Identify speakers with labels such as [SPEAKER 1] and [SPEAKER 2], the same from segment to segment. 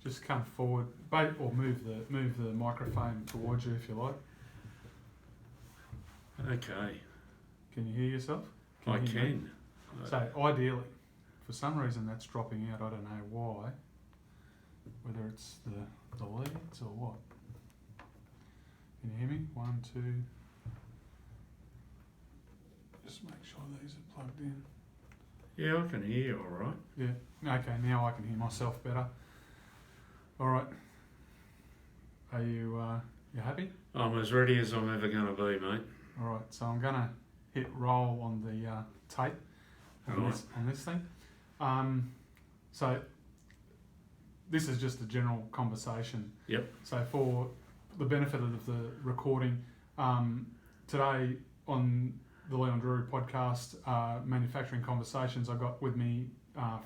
[SPEAKER 1] just come forward, or move the microphone towards you if you like.
[SPEAKER 2] Okay.
[SPEAKER 1] Can you hear yourself?
[SPEAKER 2] I
[SPEAKER 1] you hear me?
[SPEAKER 2] can.
[SPEAKER 1] So ideally, for some reason that's dropping out. I don't know why. Whether it's the leads or what. Can you hear me? 1, 2. Just make sure these are plugged in.
[SPEAKER 2] Yeah, I can hear you all right.
[SPEAKER 1] Yeah. Okay. Now I can hear myself better. All right. Are you happy?
[SPEAKER 2] I'm as ready as I'm ever going to be, mate.
[SPEAKER 1] All right. So I'm gonna hit roll on the tape on this thing. So this is just a general conversation.
[SPEAKER 2] Yep.
[SPEAKER 1] So for the benefit of the recording, today on the Leon Drury podcast, Manufacturing Conversations, I got with me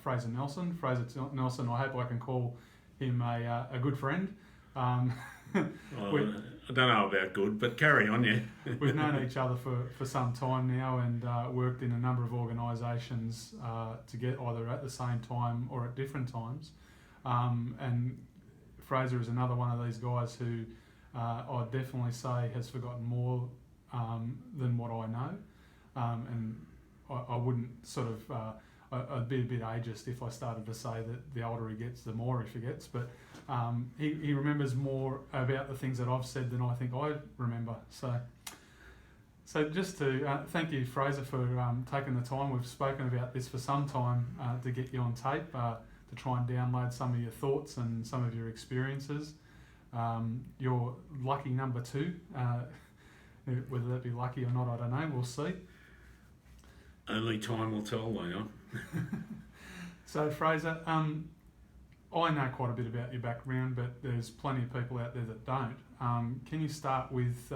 [SPEAKER 1] Fraser Nelson. Fraser Nelson, I hope I can call him a good friend.
[SPEAKER 2] I don't know about good, but carry on, yeah.
[SPEAKER 1] We've known each other for some time now and worked in a number of organisations together, either at the same time or at different times. And Fraser is another one of these guys who I'd definitely say has forgotten more than what I know. And I wouldn't sort of... I'd be a bit ageist if I started to say that the older he gets, the more he forgets. But he remembers more about the things that I've said than I think I remember. So just to thank you, Fraser, for taking the time. We've spoken about this for some time to get you on tape, to try and download some of your thoughts and some of your experiences. You're lucky number 2. Whether that be lucky or not, I don't know. We'll see.
[SPEAKER 2] Only time will tell, Leon.
[SPEAKER 1] So, Fraser, I know quite a bit about your background, but there's plenty of people out there that don't. Can you start with,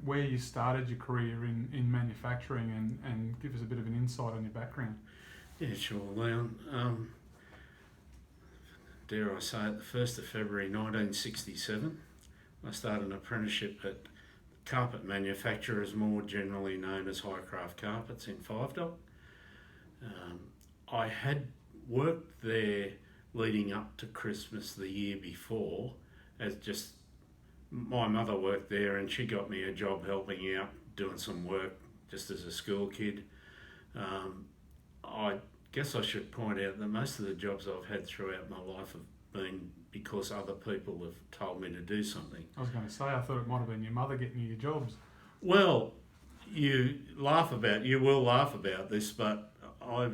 [SPEAKER 1] where you started your career in manufacturing and give us a bit of an insight on your background?
[SPEAKER 2] Yeah, sure, Leon. Dare I say it, the 1st of February 1967, I started an apprenticeship at carpet manufacturers, more generally known as Highcraft Carpets in Five Dock. I had worked there leading up to Christmas the year before, as just my mother worked there and she got me a job helping out, doing some work just as a school kid. I guess I should point out that most of the jobs I've had throughout my life have been because other people have told me to do something.
[SPEAKER 1] I was going to say, I thought it might have been your mother getting you your jobs.
[SPEAKER 2] Well, you will laugh about this, but I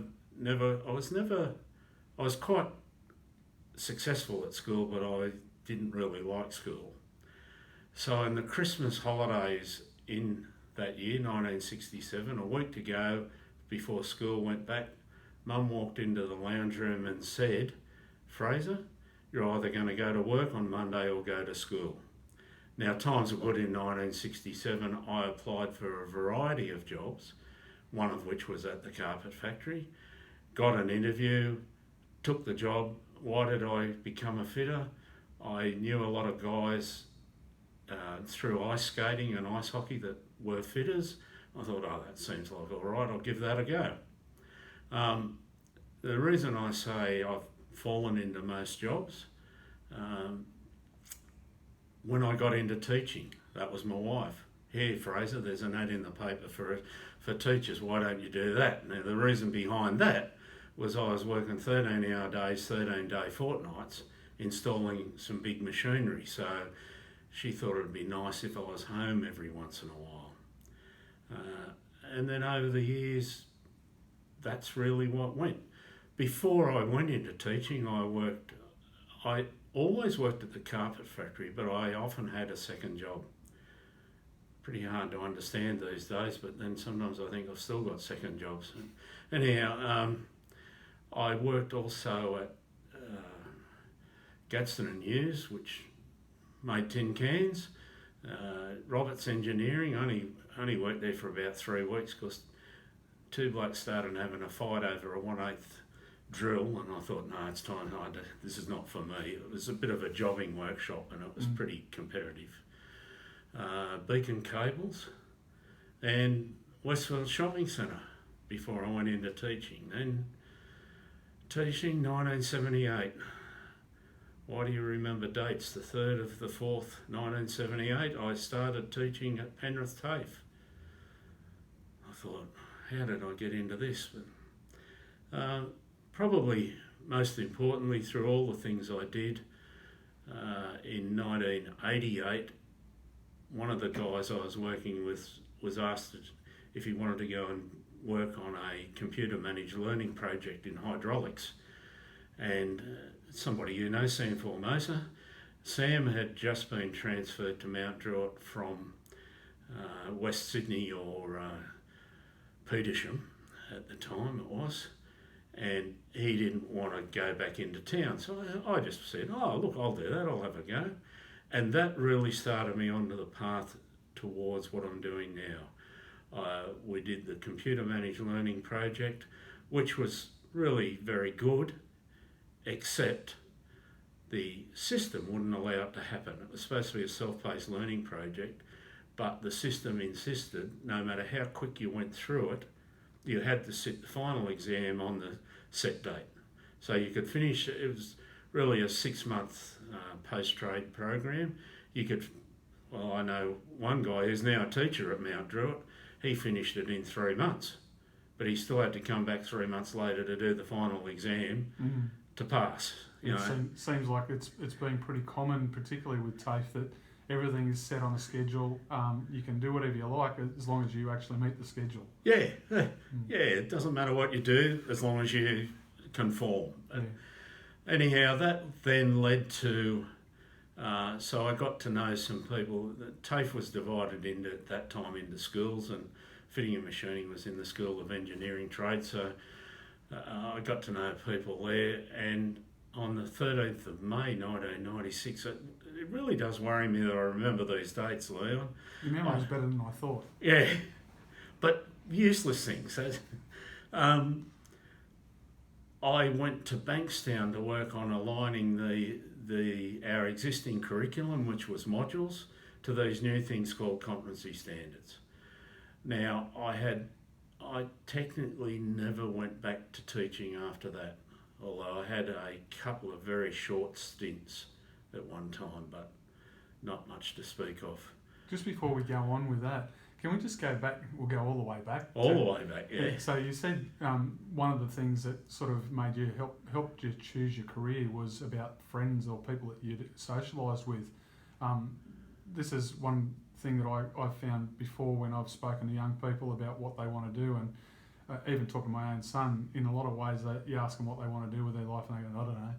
[SPEAKER 2] was quite successful at school, but I didn't really like school. So in the Christmas holidays in that year, 1967, a week to go before school went back, Mum walked into the lounge room and said, "Fraser, you're either going to go to work on Monday or go to school." Now, times were good in 1967. I applied for a variety of jobs, one of which was at the carpet factory, got an interview, took the job. Why did I become a fitter? I knew a lot of guys through ice skating and ice hockey that were fitters. I thought, that seems like all right, I'll give that a go. The reason I say I've fallen into most jobs, when I got into teaching, that was my wife. "Here, Fraser, there's an ad in the paper for teachers, why don't you do that?" Now, the reason behind that was I was working 13-hour days, 13-day fortnights, installing some big machinery, so she thought it'd be nice if I was home every once in a while. And then over the years, that's really what went. Before I went into teaching, I always worked at the carpet factory, but I often had a second job. Pretty hard to understand these days, but then sometimes I think I've still got second jobs. Anyhow, I worked also at Gadsden and Hughes, which made tin cans. Roberts Engineering, only worked there for about 3 weeks because 2 blokes started having a fight over a 1/8 drill, and I thought, no, it's time. This is not for me. It was a bit of a jobbing workshop, and it was pretty competitive. Beacon Cables and Westfield Shopping Centre before I went into teaching. Then teaching, 1978. Why do you remember dates? The 3rd of the 4th, 1978, I started teaching at Penrith TAFE. I thought, how did I get into this? But, probably most importantly, through all the things I did, in 1988, one of the guys I was working with was asked if he wanted to go and work on a computer managed learning project in hydraulics. And somebody you know, Sam Formosa. Sam had just been transferred to Mount Druitt from West Sydney or Petersham at the time it was, and he didn't want to go back into town. So I just said, oh, look, I'll do that, I'll have a go. And that really started me onto the path towards what I'm doing now. We did the computer managed learning project, which was really very good, except the system wouldn't allow it to happen. It was supposed to be a self-paced learning project, but the system insisted no matter how quick you went through it, you had to sit the final exam on the set date. So you could finish, it was really a 6-month post-trade program. You could, well, I know one guy who's now a teacher at Mount Druitt, he finished it in 3 months, but he still had to come back 3 months later to do the final exam to pass. You know.
[SPEAKER 1] Seems like it's been pretty common, particularly with TAFE, that everything is set on a schedule. You can do whatever you like as long as you actually meet the schedule.
[SPEAKER 2] Yeah, it doesn't matter what you do as long as you conform.
[SPEAKER 1] Yeah.
[SPEAKER 2] Anyhow, that then led to, so I got to know some people. TAFE was divided at that time into schools, and fitting and machining was in the School of Engineering Trade, so I got to know people there, and on the 13th of May 1996, it really does worry me that I remember these dates, Leon.
[SPEAKER 1] Your memory's better than I thought.
[SPEAKER 2] Yeah, but useless things. I went to Bankstown to work on aligning our existing curriculum, which was modules, to these new things called competency standards. Now, I technically never went back to teaching after that, although I had a couple of very short stints at one time, but not much to speak of.
[SPEAKER 1] Just before we go on with that, can we just go back? We'll go all the way back.
[SPEAKER 2] All the way back, yeah.
[SPEAKER 1] So you said one of the things that sort of made you helped you choose your career was about friends or people that you'd socialised with. This is one thing that I've found before when I've spoken to young people about what they want to do, and even talking to my own son, in a lot of ways that you ask them what they want to do with their life and they go, I don't know.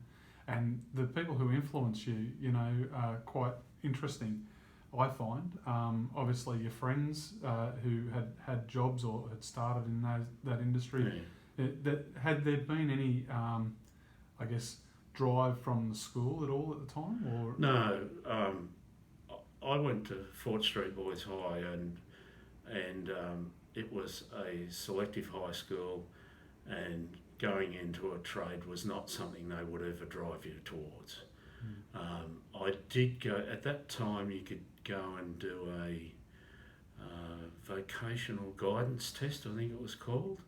[SPEAKER 1] And the people who influence you, are quite interesting, I find. Obviously your friends who had jobs or had started in that industry, had there been any, drive from the school at all at the time? Or
[SPEAKER 2] No, I went to Fort Street Boys High, and it was a selective high school, and going into a trade was not something they would ever drive you towards. I did go, at that time you could go and do a vocational guidance test, I think it was called,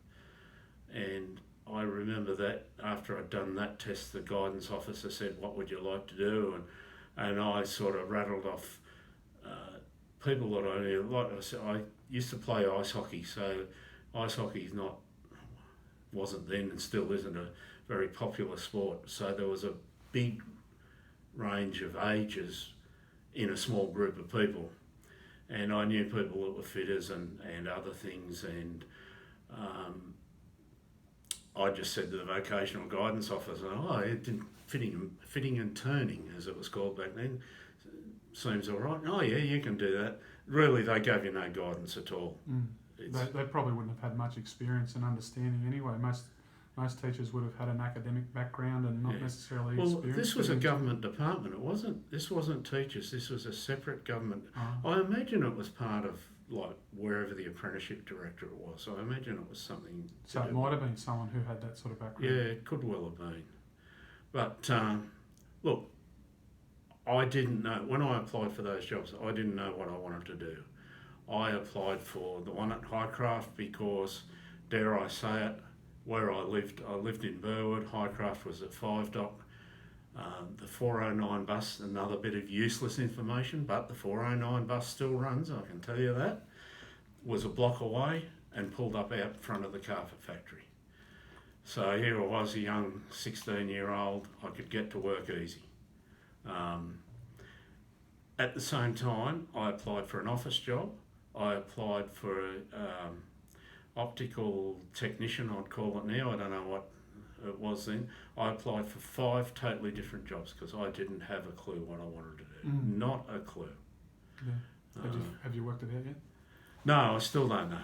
[SPEAKER 2] and I remember that after I'd done that test, the guidance officer said, what would you like to do? And I sort of rattled off people that I knew. Like I said, I used to play ice hockey, so ice hockey wasn't then and still isn't a very popular sport. So there was a big range of ages in a small group of people, and I knew people that were fitters and other things, and I just said to the vocational guidance officer, it didn't fitting and turning, as it was called back then, seems all right. Oh yeah, you can do that. Really, they gave you no guidance at all.
[SPEAKER 1] They probably wouldn't have had much experience and understanding anyway. Most teachers would have had an academic background and not necessarily experience.
[SPEAKER 2] Well, this was a government department. This wasn't teachers. This was a separate government. I imagine it was part of like wherever the apprenticeship director was. So I imagine it was something.
[SPEAKER 1] So it might have been someone who had that sort of background.
[SPEAKER 2] Yeah, it could well have been. But look, I didn't know, when I applied for those jobs, I didn't know what I wanted to do. I applied for the one at Highcraft because, dare I say it, where I lived in Burwood, Highcraft was at 5 Dock. The 409 bus, another bit of useless information, but the 409 bus still runs, I can tell you that, was a block away and pulled up out front of the carpet factory. So here I was, a young 16-year-old, I could get to work easy. At the same time, I applied for an office job. I applied for an optical technician, I'd call it now, I don't know what it was then. I applied for 5 totally different jobs because I didn't have a clue what I wanted to do. Not a clue.
[SPEAKER 1] Yeah. Have you worked it out yet?
[SPEAKER 2] No, I still don't know.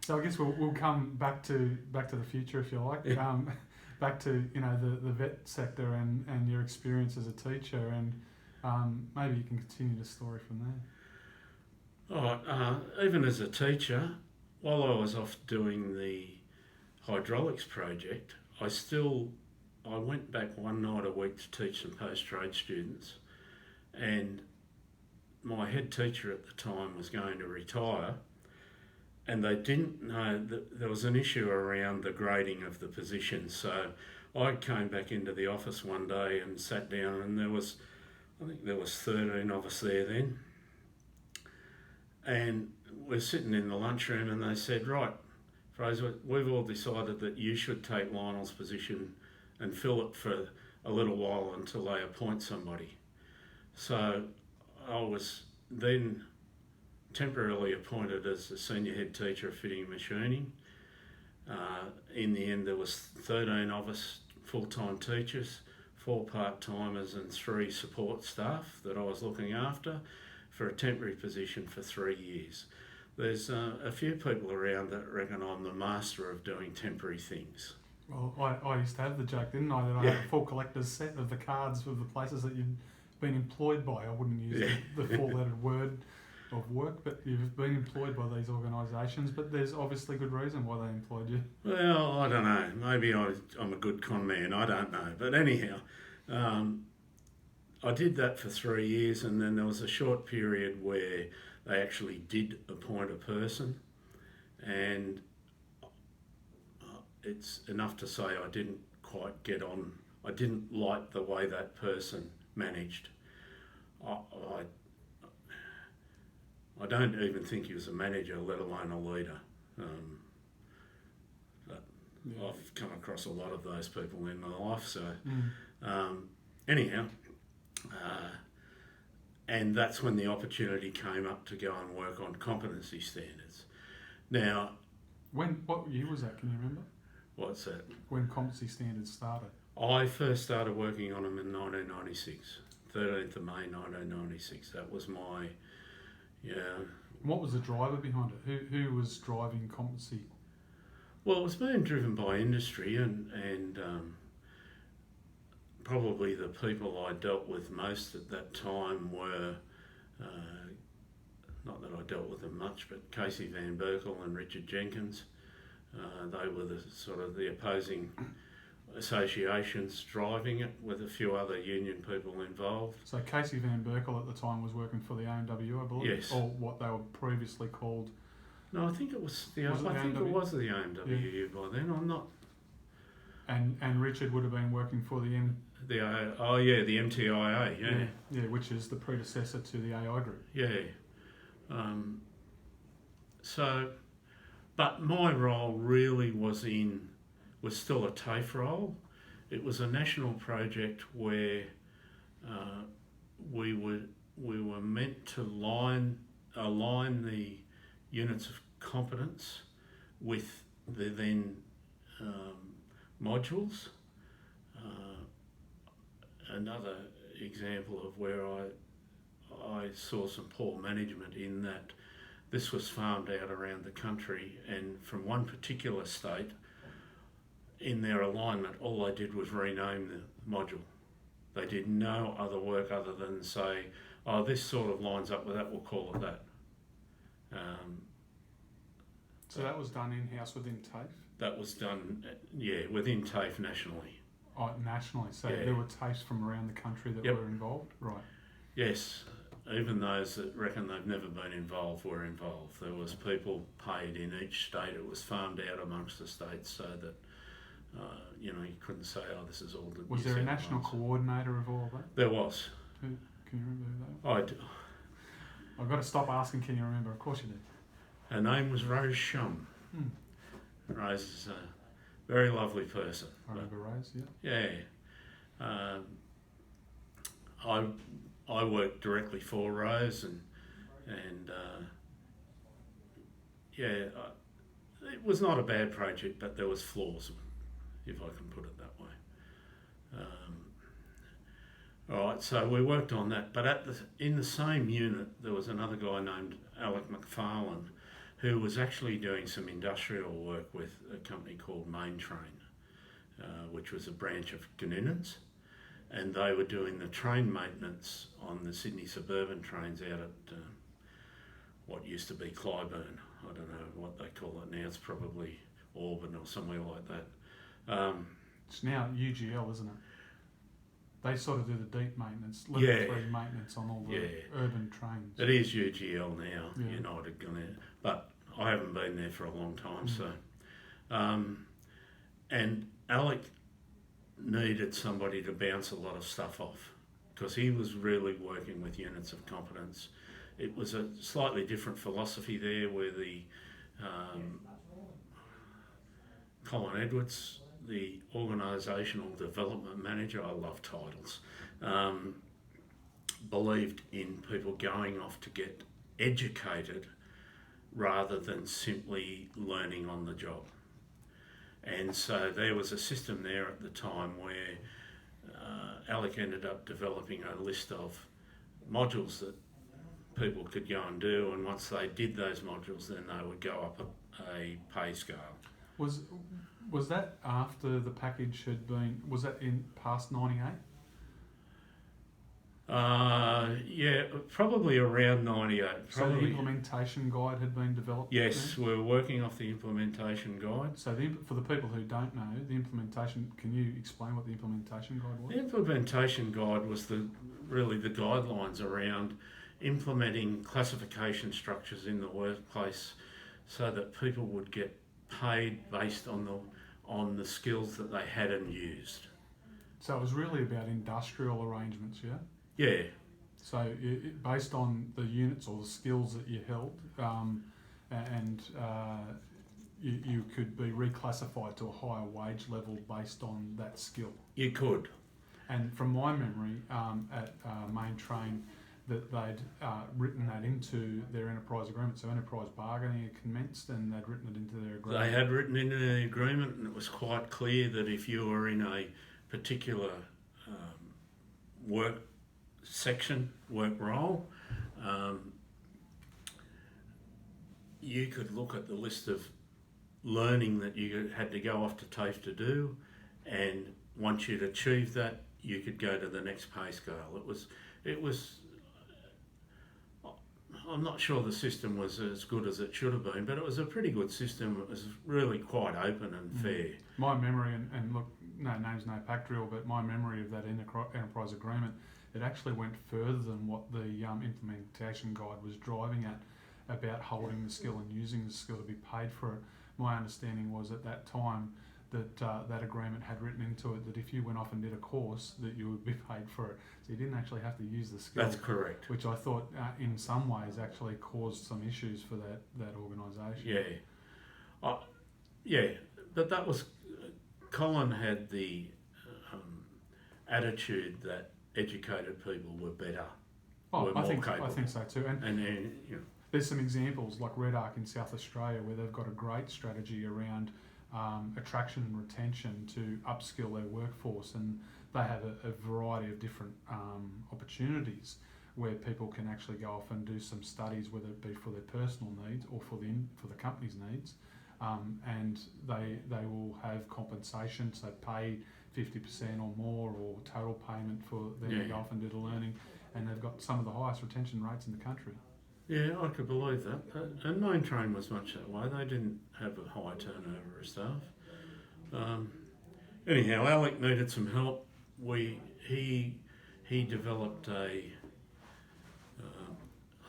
[SPEAKER 1] So I guess we'll come back to the future, if you like.
[SPEAKER 2] Yeah.
[SPEAKER 1] Back to the vet sector and your experience as a teacher, and maybe you can continue the story from there.
[SPEAKER 2] All right. Even as a teacher, while I was off doing the hydraulics project, I went back one night a week to teach some post-trade students, and my head teacher at the time was going to retire, and they didn't know that there was an issue around the grading of the position. So I came back into the office one day and sat down, and I think there was 13 of us there then, and we're sitting in the lunchroom, and they said, right, Fraser, we've all decided that you should take Lionel's position and fill it for a little while until they appoint somebody. So I was then temporarily appointed as the senior head teacher of fitting and machining. In the end, there was 13 of us full-time teachers, 4 part-timers and 3 support staff that I was looking after for a temporary position for 3 years. There's a few people around that reckon I'm the master of doing temporary things.
[SPEAKER 1] Well, I used to have the joke, didn't I, that I had a full collector's set of the cards of the places that you'd been employed by. I wouldn't use the four-lettered word of work, but you've been employed by these organisations, but there's obviously good reason why they employed you.
[SPEAKER 2] Well, I don't know. Maybe I'm a good con man. I don't know. But anyhow, I did that for 3 years, and then there was a short period where they actually did appoint a person, and it's enough to say I didn't quite get on. I didn't like the way that person managed. I don't even think he was a manager, let alone a leader. I've come across a lot of those people in my life, so anyhow, and that's when the opportunity came up to go and work on competency standards. Now,
[SPEAKER 1] what year was that? Can you remember?
[SPEAKER 2] What's that?
[SPEAKER 1] When competency standards started.
[SPEAKER 2] I first started working on them in 1996, 13th of May 1996. That was my,
[SPEAKER 1] What was the driver behind it? Who was driving competency?
[SPEAKER 2] Well, it was being driven by industry and probably the people I dealt with most at that time were, not that I dealt with them much, but Casey Van Berkel and Richard Jenkins. They were the opposing associations driving it, with a few other union people involved.
[SPEAKER 1] So Casey Van Berkel at the time was working for the AMW, I believe?
[SPEAKER 2] Yes.
[SPEAKER 1] Or what they were previously called.
[SPEAKER 2] No, I think it was the AMW by then. I'm not.
[SPEAKER 1] And Richard would have been working for the
[SPEAKER 2] the MTIA,
[SPEAKER 1] yeah, which is the predecessor to the AI group.
[SPEAKER 2] Yeah. But my role really was still a TAFE role. It was a national project where we were meant to align the units of competence with the then modules. Another example of where I saw some poor management in that this was farmed out around the country, and from one particular state, in their alignment, all they did was rename the module. They did no other work other than say, oh, this sort of lines up with that, we'll call it that.
[SPEAKER 1] So that was done in-house within TAFE?
[SPEAKER 2] That was done, within TAFE nationally.
[SPEAKER 1] Oh, nationally. So there were TAFEs from around the country that were involved? Right.
[SPEAKER 2] Yes. Even those that reckon they've never been involved were involved. There was people paid in each state. It was farmed out amongst the states so that You know, you couldn't say, oh, this is all the
[SPEAKER 1] Was
[SPEAKER 2] New
[SPEAKER 1] there a
[SPEAKER 2] South
[SPEAKER 1] national
[SPEAKER 2] Wales.
[SPEAKER 1] coordinator of all of that?
[SPEAKER 2] There was.
[SPEAKER 1] Who, can you remember who that was? I've got to stop asking, can you remember? Of course you do.
[SPEAKER 2] Her name was Rose Shum. Rose is a very lovely person.
[SPEAKER 1] I remember Rose, yeah.
[SPEAKER 2] Yeah. I worked directly for Rose and it was not a bad project, but there was flaws, if I can put it that way. All right, so we worked on that, but in the same unit there was another guy named Alec McFarlane who was actually doing some industrial work with a company called Maintrain, which was a branch of Ganunans, and they were doing the train maintenance on the Sydney suburban trains out at what used to be Clybourne. I don't know what they call it now. It's probably Auburn or somewhere like that.
[SPEAKER 1] It's now UGL, isn't it? They sort of do the deep maintenance, level 3 maintenance on all the urban trains.
[SPEAKER 2] It is UGL now,
[SPEAKER 1] Yeah.
[SPEAKER 2] United Ganun, but I haven't been there for a long time. So, and Alec needed somebody to bounce a lot of stuff off because he was really working with units of competence. It was a slightly different philosophy there where the Colin Edwards, the organisational development manager, I love titles, believed in people going off to get educated rather than simply learning on the job. And so there was a system there at the time where Alec ended up developing a list of modules that people could go and do, and once they did those modules, then they would go up a pay scale.
[SPEAKER 1] Was that after the package had been? Was that in past '98?
[SPEAKER 2] Yeah, probably around 98.
[SPEAKER 1] So the implementation guide had been developed?
[SPEAKER 2] Yes, we were working off the implementation guide.
[SPEAKER 1] So for the people who don't know, the implementation, can you explain what the implementation guide was?
[SPEAKER 2] The implementation guide was really the guidelines around implementing classification structures in the workplace so that people would get paid based on the skills that they had and used.
[SPEAKER 1] So it was really about industrial arrangements, yeah?
[SPEAKER 2] Yeah.
[SPEAKER 1] So based on the units or the skills that you held, you could be reclassified to a higher wage level based on that skill.
[SPEAKER 2] You could.
[SPEAKER 1] And from my memory, at Maintrain, that they'd written that into their enterprise agreement. So enterprise bargaining had commenced and they'd written it into their agreement.
[SPEAKER 2] They had written into the agreement, and it was quite clear that if you were in a particular work section, work role, you could look at the list of learning that you had to go off to TAFE to do, and once you'd achieved that, you could go to the next pay scale. It was I'm not sure the system was as good as it should have been, but it was a pretty good system. It was really quite open and fair.
[SPEAKER 1] My memory, and look, no name's no pack drill, but my memory of that enterprise agreement, it actually went further than what the implementation guide was driving at, about holding the skill and using the skill to be paid for it. My understanding was at that time that that agreement had written into it that if you went off and did a course, that you would be paid for it. So you didn't actually have to use the skill.
[SPEAKER 2] That's correct.
[SPEAKER 1] Which I thought in some ways actually caused some issues for that organisation.
[SPEAKER 2] Yeah. Yeah, but that was... Colin had the attitude that educated people were better.
[SPEAKER 1] I think so too.
[SPEAKER 2] And then, you know,
[SPEAKER 1] there's some examples like Red Arc in South Australia where they've got a great strategy around attraction and retention to upskill their workforce, and they have a variety of different opportunities where people can actually go off and do some studies, whether it be for their personal needs or for the company's needs, and they will have compensation, so pay 50% or more, or total payment for them to go off and do the learning, and they've got some of the highest retention rates in the country.
[SPEAKER 2] Yeah, I could believe that. And Maintrain was much that way. They didn't have a high turnover of staff. Anyhow, Alec needed some help. He developed I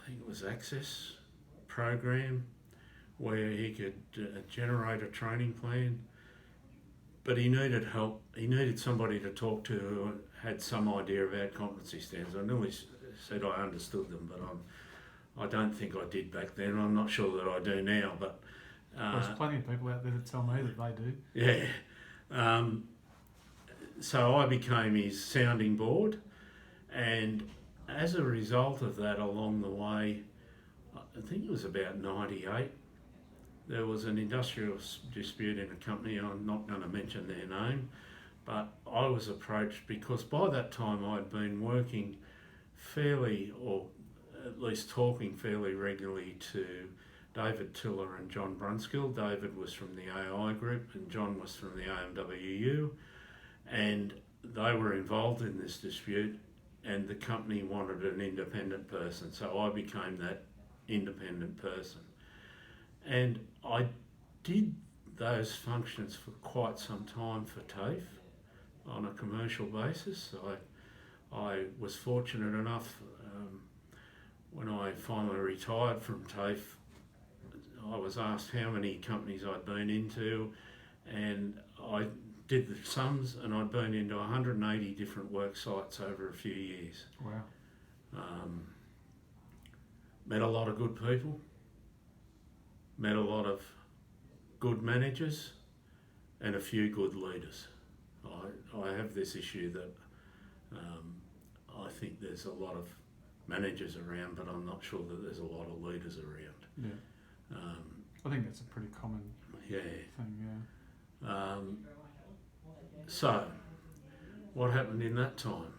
[SPEAKER 2] think it was Access program, where he could generate a training plan, but he needed help. He needed somebody to talk to who had some idea about competency standards. I nearly said I understood them, but I don't think I did back then. I'm not sure that I do now, but...
[SPEAKER 1] There's plenty of people out there that tell me that they do.
[SPEAKER 2] Yeah. So I became his sounding board, and as a result of that, along the way, I think it was about 98, there was an industrial dispute in a company. I'm not going to mention their name, but I was approached because by that time I'd been working fairly, or at least talking fairly regularly to David Tiller and John Brunskill. David was from the AI group and John was from the AMWU, and they were involved in this dispute, and the company wanted an independent person, so I became that independent person. And I did those functions for quite some time for TAFE on a commercial basis. I was fortunate enough, when I finally retired from TAFE, I was asked how many companies I'd been into, and I did the sums, and I'd been into 180 different work sites over a few years.
[SPEAKER 1] Wow.
[SPEAKER 2] Met a lot of good people, met a lot of good managers, and a few good leaders. I have this issue that I think there's a lot of managers around, but I'm not sure that there's a lot of leaders around.
[SPEAKER 1] Yeah. I think that's a pretty common thing, yeah.
[SPEAKER 2] So, what happened in that time?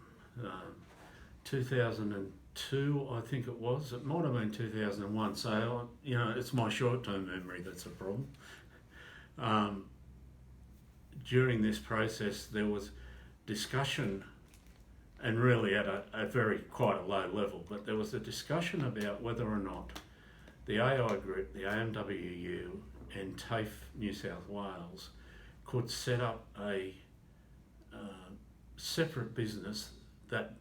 [SPEAKER 2] 2002, I think it was. It might have been 2001. So, it's my short-term memory that's a problem. During this process, there was discussion, and really at a quite a low level, but there was a discussion about whether or not the AI group, the AMWU and TAFE New South Wales could set up a separate business that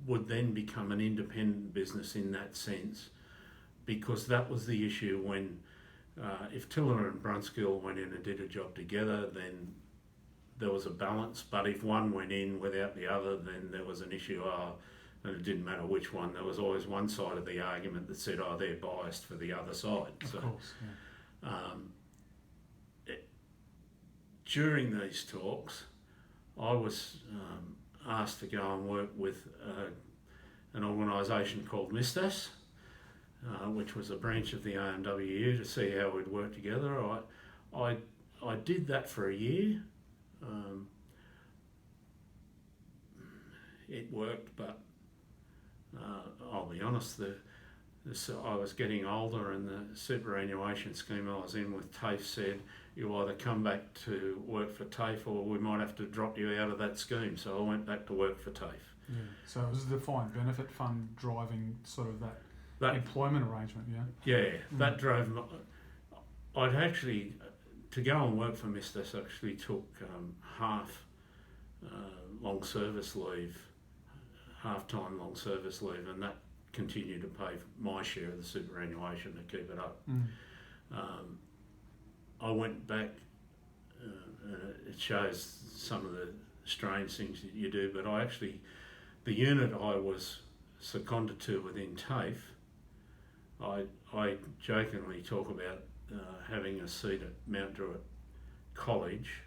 [SPEAKER 2] would then become an independent business in that sense, because that was the issue when if Tiller and Brunskill went in and did a job together, then there was a balance, but if one went in without the other, then there was an issue. And it didn't matter which one. There was always one side of the argument that said, they're biased for the other side.
[SPEAKER 1] Of course, yeah.
[SPEAKER 2] During these talks, I was asked to go and work with an organisation called MISTAS, which was a branch of the AMWU, to see how we'd work together. I did that for a year. It worked, but I'll be honest, I was getting older, and the superannuation scheme I was in with TAFE said, you either come back to work for TAFE or we might have to drop you out of that scheme. So I went back to work for TAFE.
[SPEAKER 1] Yeah. So it was a defined benefit fund driving sort of that employment arrangement, yeah?
[SPEAKER 2] Yeah, that drove me. I'd actually, to go and work for MISTAS actually took half long service leave, half-time long service leave, and that continued to pay my share of the superannuation to keep it up. I went back, it shows some of the strange things that you do, but the unit I was seconded to within TAFE, I jokingly talk about having a seat at Mount Druitt College,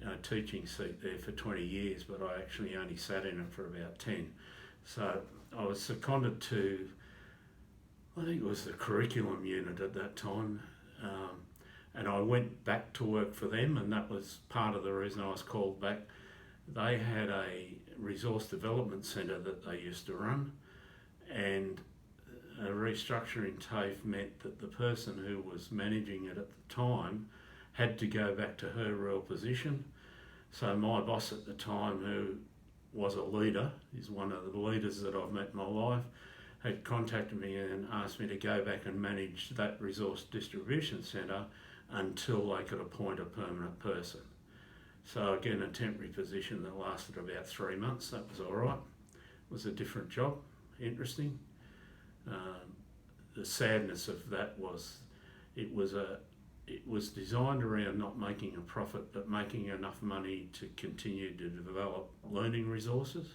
[SPEAKER 2] a teaching seat there for 20 years, but I actually only sat in it for about 10. So I was seconded to, I think it was the curriculum unit at that time, and I went back to work for them, and that was part of the reason I was called back. They had a resource development centre that they used to run, and a restructuring TAFE meant that the person who was managing it at the time had to go back to her real position. So my boss at the time, who was a leader, is one of the leaders that I've met in my life, had contacted me and asked me to go back and manage that resource distribution centre until they could appoint a permanent person. So again, a temporary position that lasted about 3 months. That was all right. It was a different job, interesting. The sadness of that was it was it was designed around not making a profit but making enough money to continue to develop learning resources.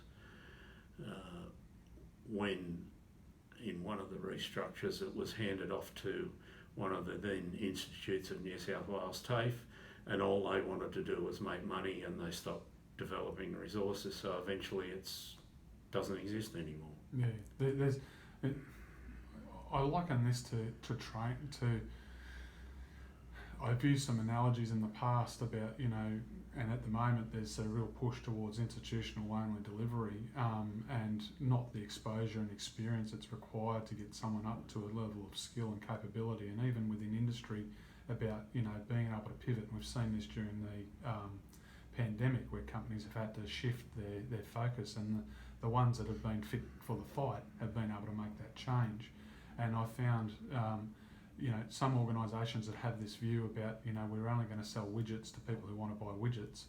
[SPEAKER 2] When in one of the restructures it was handed off to one of the then Institutes of New South Wales TAFE, and all they wanted to do was make money, and they stopped developing resources, so eventually it doesn't exist anymore.
[SPEAKER 1] Yeah, I liken this to train to. I've used some analogies in the past about, and at the moment there's a real push towards institutional only delivery, and not the exposure and experience that's required to get someone up to a level of skill and capability, and even within industry about, being able to pivot. And we've seen this during the pandemic, where companies have had to shift their focus, and the ones that have been fit for the fight have been able to make that change. And I found, some organisations that have this view about, we're only going to sell widgets to people who want to buy widgets,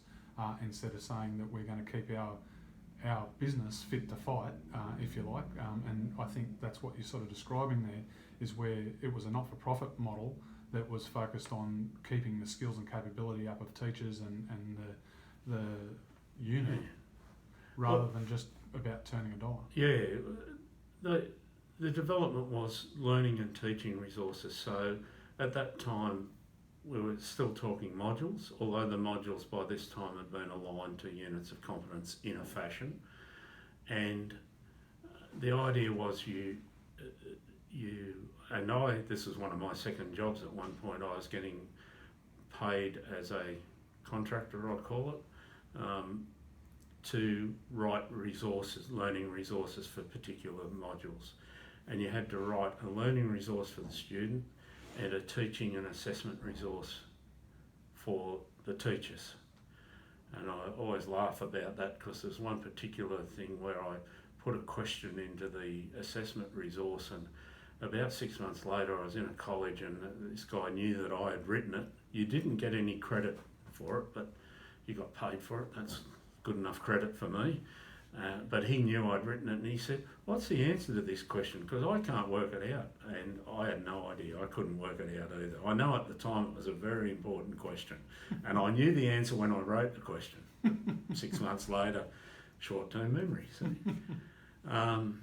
[SPEAKER 1] instead of saying that we're going to keep our business fit to fight, if you like. And I think that's what you're sort of describing there, is where it was a not-for-profit model that was focused on keeping the skills and capability up of teachers and the unit, rather than just about turning a dollar.
[SPEAKER 2] Yeah, the development was learning and teaching resources. So at that time, we were still talking modules, although the modules by this time had been aligned to units of competence in a fashion. And the idea was this was one of my second jobs at one point. I was getting paid as a contractor, I'd call it, to write resources, learning resources for particular modules. And you had to write a learning resource for the student and a teaching and assessment resource for the teachers. And I always laugh about that, because there's one particular thing where I put a question into the assessment resource, and about 6 months later I was in a college, and this guy knew that I had written it. You didn't get any credit for it, but you got paid for it. That's good enough credit for me. But he knew I'd written it, and he said, "What's the answer to this question? Because I can't work it out." And I had no idea. I couldn't work it out either. I know at the time it was a very important question, and I knew the answer when I wrote the question. 6 months later, short-term memory. See? All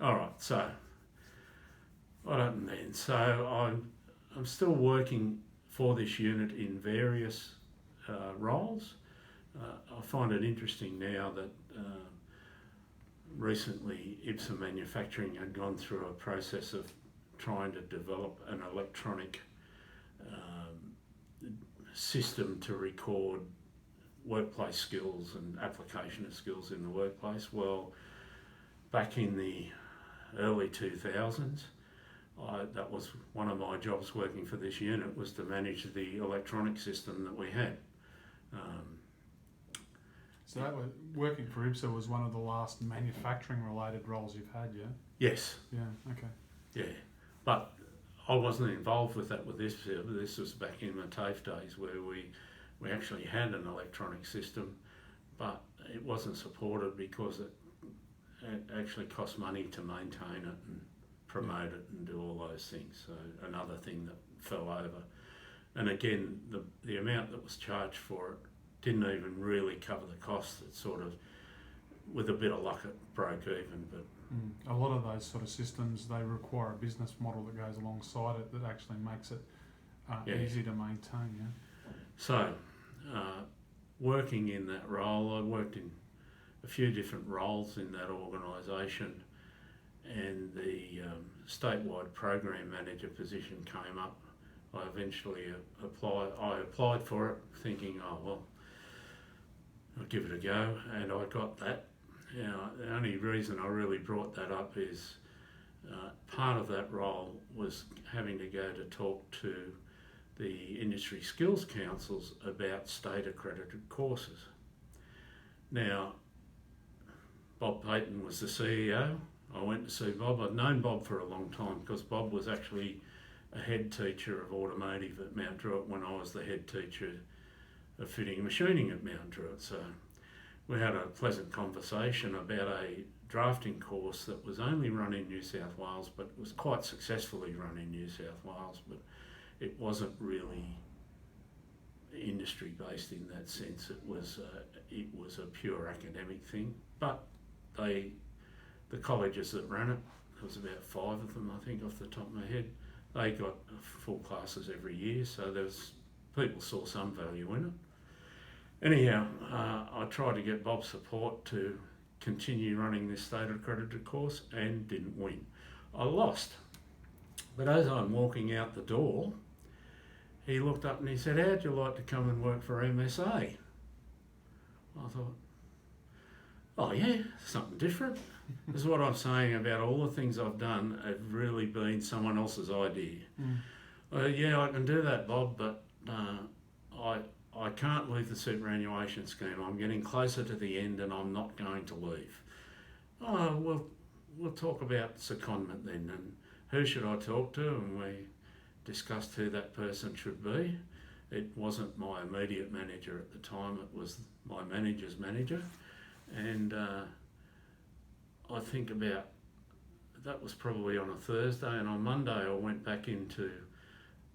[SPEAKER 2] right, so what happened then? So I'm still working for this unit in various roles. I find it interesting now that recently Ipsum Manufacturing had gone through a process of trying to develop an electronic system to record workplace skills and application of skills in the workplace. Well, back in the early 2000s, that was one of my jobs working for this unit, was to manage the electronic system that we had.
[SPEAKER 1] So that was, working for IBSA was one of the last manufacturing related roles you've had, yeah?
[SPEAKER 2] Yes.
[SPEAKER 1] Yeah, okay.
[SPEAKER 2] Yeah, but I wasn't involved with that with this. This was back in my TAFE days, where we actually had an electronic system, but it wasn't supported because it actually cost money to maintain it and promote it and do all those things. So another thing that fell over. And again, the amount that was charged for it didn't even really cover the costs. It sort of, with a bit of luck, it broke even. But
[SPEAKER 1] a lot of those sort of systems, they require a business model that goes alongside it that actually makes it easy to maintain. Yeah.
[SPEAKER 2] So, working in that role, I worked in a few different roles in that organisation, and the statewide program manager position came up. I eventually applied for it, thinking, oh well, I'll give it a go, and I got that. Now, the only reason I really brought that up is part of that role was having to go to talk to the industry skills councils about state accredited courses. Now, Bob Payton was the CEO. I went to see Bob. I'd known Bob for a long time, because Bob was actually a head teacher of automotive at Mount Druitt when I was the head teacher of fitting and machining at Mount Druitt. So we had a pleasant conversation about a drafting course that was only run in New South Wales, but was quite successfully run in New South Wales. But it wasn't really industry based in that sense. It was a pure academic thing. But the colleges that ran it, there was about 5 of them, I think, off the top of my head. They got full classes every year, so people saw some value in it. Anyhow, I tried to get Bob's support to continue running this state accredited course and didn't win. I lost. But as I'm walking out the door, he looked up and he said, "How'd you like to come and work for MSA?" I thought, oh yeah, something different. This is what I'm saying about all the things I've done have really been someone else's idea. Yeah, I can do that, Bob, but I can't leave the superannuation scheme. I'm getting closer to the end and I'm not going to leave. Oh, we'll talk about secondment then, and who should I talk to? And we discussed who that person should be. It wasn't my immediate manager at the time, it was my manager's manager. And I think that was probably on a Thursday, and on Monday I went back into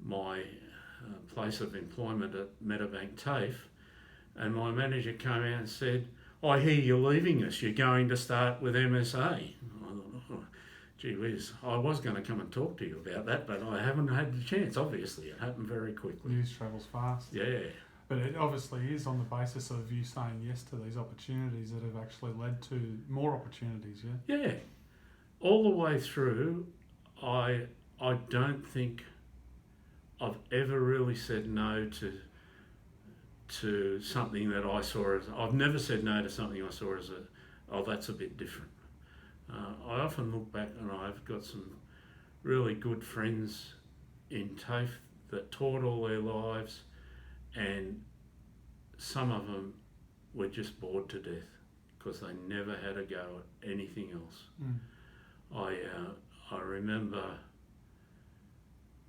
[SPEAKER 2] my place of employment at Meadowbank TAFE, and my manager came out and said, "I hear you're leaving us, you're going to start with MSA." I thought, oh, gee whiz, I was going to come and talk to you about that, but I haven't had the chance. Obviously, it happened very quickly.
[SPEAKER 1] News travels fast.
[SPEAKER 2] Yeah.
[SPEAKER 1] But it obviously is on the basis of you saying yes to these opportunities that have actually led to more opportunities, yeah?
[SPEAKER 2] Yeah. All the way through, I don't think I've ever really said no to something that I saw as... I've never said no to something I saw as that's a bit different. I often look back and I've got some really good friends in TAFE that taught all their lives, and some of them were just bored to death because they never had a go at anything else. I remember,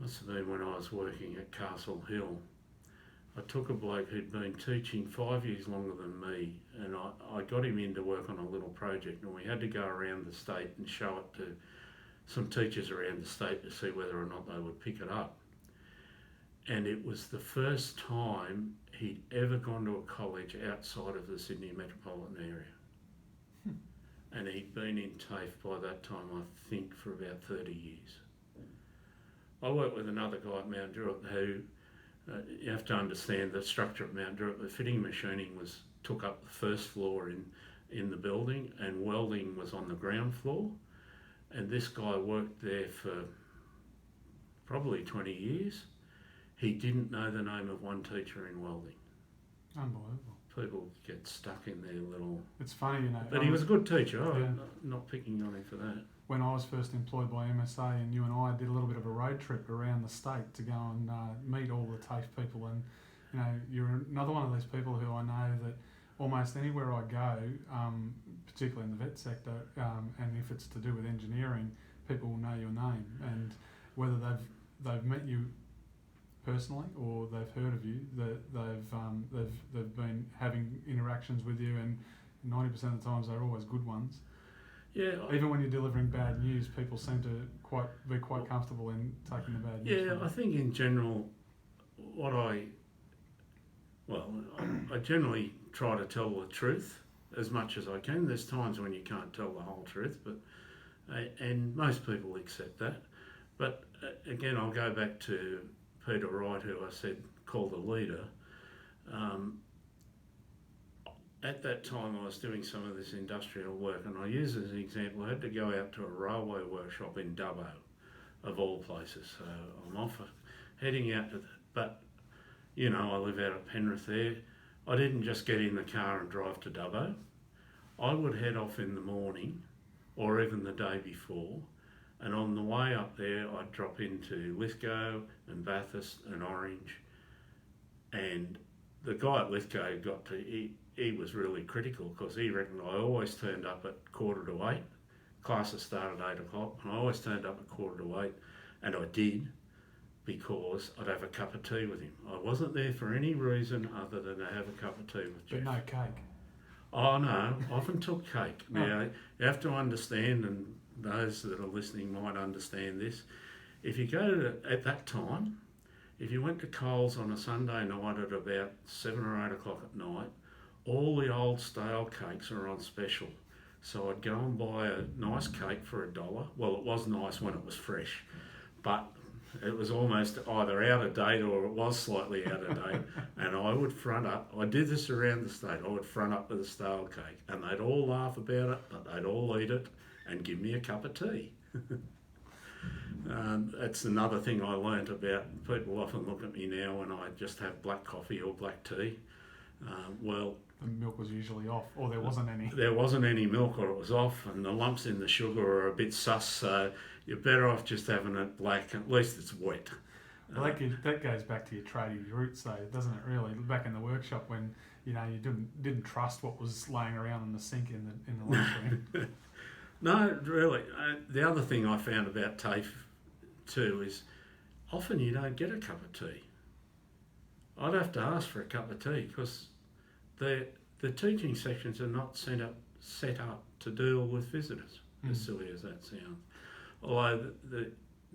[SPEAKER 2] must have been when I was working at Castle Hill, I took a bloke who'd been teaching 5 years longer than me, and I got him in to work on a little project, and we had to go around the state and show it to some teachers around the state to see whether or not they would pick it up. And it was the first time he'd ever gone to a college outside of the Sydney metropolitan area. And he'd been in TAFE by that time, I think, for about 30 years. I worked with another guy at Mount Drury who, you have to understand the structure at Mount Drury. The fitting machining took up the first floor in the building, and welding was on the ground floor. And this guy worked there for probably 20 years. He didn't know the name of one teacher in welding.
[SPEAKER 1] Unbelievable.
[SPEAKER 2] People get stuck in their little...
[SPEAKER 1] It's funny, you know.
[SPEAKER 2] But he was a good teacher. I'm not picking on him for that.
[SPEAKER 1] When I was first employed by MSA, and you and I did a little bit of a road trip around the state to go and meet all the TAFE people, and you know, you're another one of these people who I know that almost anywhere I go, particularly in the vet sector, and if it's to do with engineering, people will know your name, and whether they've met you personally or they've heard of you, that they've been having interactions with you, and 90% of the times they're always good ones.
[SPEAKER 2] Yeah.
[SPEAKER 1] Even when you're delivering bad news, people seem to be quite comfortable in taking the bad news.
[SPEAKER 2] Yeah, I think in general, I generally try to tell the truth as much as I can. There's times when you can't tell the whole truth, but and most people accept that. But again, I'll go back to Peter Wright, who I said called a leader. At that time I was doing some of this industrial work, and I use as an example, I had to go out to a railway workshop in Dubbo, of all places. So I'm off heading out to but you know, I live out of Penrith there. I didn't just get in the car and drive to Dubbo. I would head off in the morning or even the day before, and on the way up there I'd drop into Lithgow and Bathurst and Orange. And the guy at Lithgow he was really critical because he reckoned I always turned up at 7:45. Classes started at 8 o'clock, and I always turned up at 7:45, and I did, because I'd have a cup of tea with him. I wasn't there for any reason other than to have a cup of tea with Jeff.
[SPEAKER 1] But no cake.
[SPEAKER 2] Oh no, often took cake. Now, you have to understand, and those that are listening might understand this, if you go to, at that time, if you went to Coles on a Sunday night at about 7 or 8 o'clock at night, all the old stale cakes are on special. So I'd go and buy a nice cake for $1. Well, it was nice when it was fresh, but it was almost either out of date or it was slightly out of date. And I would front up, I did this around the state, I would front up with a stale cake and they'd all laugh about it, but they'd all eat it and give me a cup of tea. That's another thing I learnt about. People often look at me now when I just have black coffee or black tea. Well,
[SPEAKER 1] the milk was usually off, or there wasn't any.
[SPEAKER 2] There wasn't any milk, or it was off, and the lumps in the sugar are a bit sus, so you're better off just having it black. At least it's wet.
[SPEAKER 1] Well, that goes back to your tradie roots, though, doesn't it? Really, back in the workshop when you didn't trust what was laying around in the sink in the lunchroom.
[SPEAKER 2] No, really. The other thing I found about TAFE too is often you don't get a cup of tea. I'd have to ask for a cup of tea because the teaching sections are not set up to deal with visitors, as silly as that sounds. Although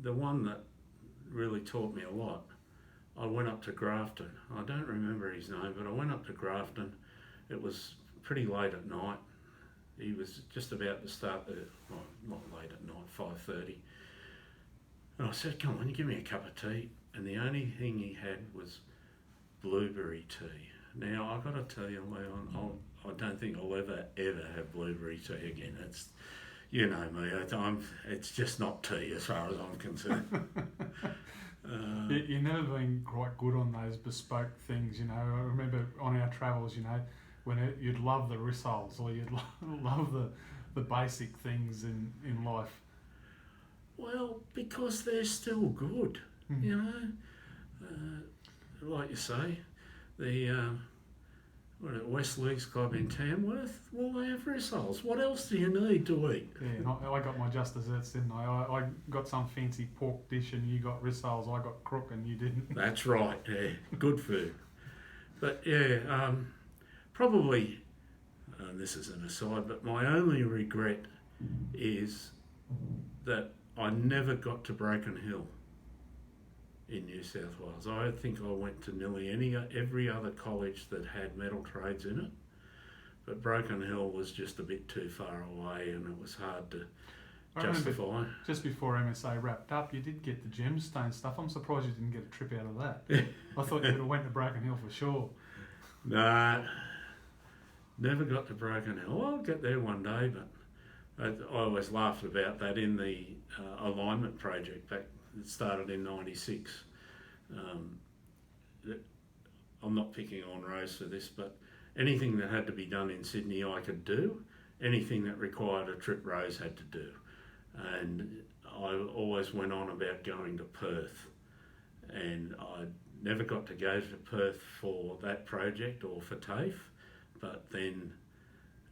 [SPEAKER 2] the one that really taught me a lot, I went up to Grafton. I don't remember his name, but I went up to Grafton. It was pretty late at night. He was just about to start not late at night, 5:30. And I said, come on, you give me a cup of tea. And the only thing he had was blueberry tea. Now, I've got to tell you, Leon, I don't think I'll ever have blueberry tea again. It's, you know me, it's just not tea as far as I'm concerned.
[SPEAKER 1] You've never been quite good on those bespoke things, I remember on our travels, when you'd love the rissoles or you'd love the basic things in life.
[SPEAKER 2] Well, because they're still good, like you say, the West Leagues Club in Tamworth, well, they have rissoles. What else do you need to eat?
[SPEAKER 1] Yeah, I got my just desserts, didn't I? I got some fancy pork dish and you got rissoles, I got crook and you didn't.
[SPEAKER 2] That's right, yeah, good food. But yeah, probably, this is an aside, but my only regret is that I never got to Broken Hill in New South Wales. I think I went to nearly every other college that had metal trades in it, but Broken Hill was just a bit too far away and it was hard to justify.
[SPEAKER 1] Just before MSA wrapped up, you did get the gemstone stuff. I'm surprised you didn't get a trip out of that. I thought you would have went to Broken Hill for sure.
[SPEAKER 2] Nah, never got to Broken Hill. I'll get there one day, but I always laughed about that in the alignment project back. It started in '96. I'm not picking on Rose for this, but anything that had to be done in Sydney I could do. Anything that required a trip Rose had to do. And I always went on about going to Perth. And I never got to go to Perth for that project or for TAFE. But then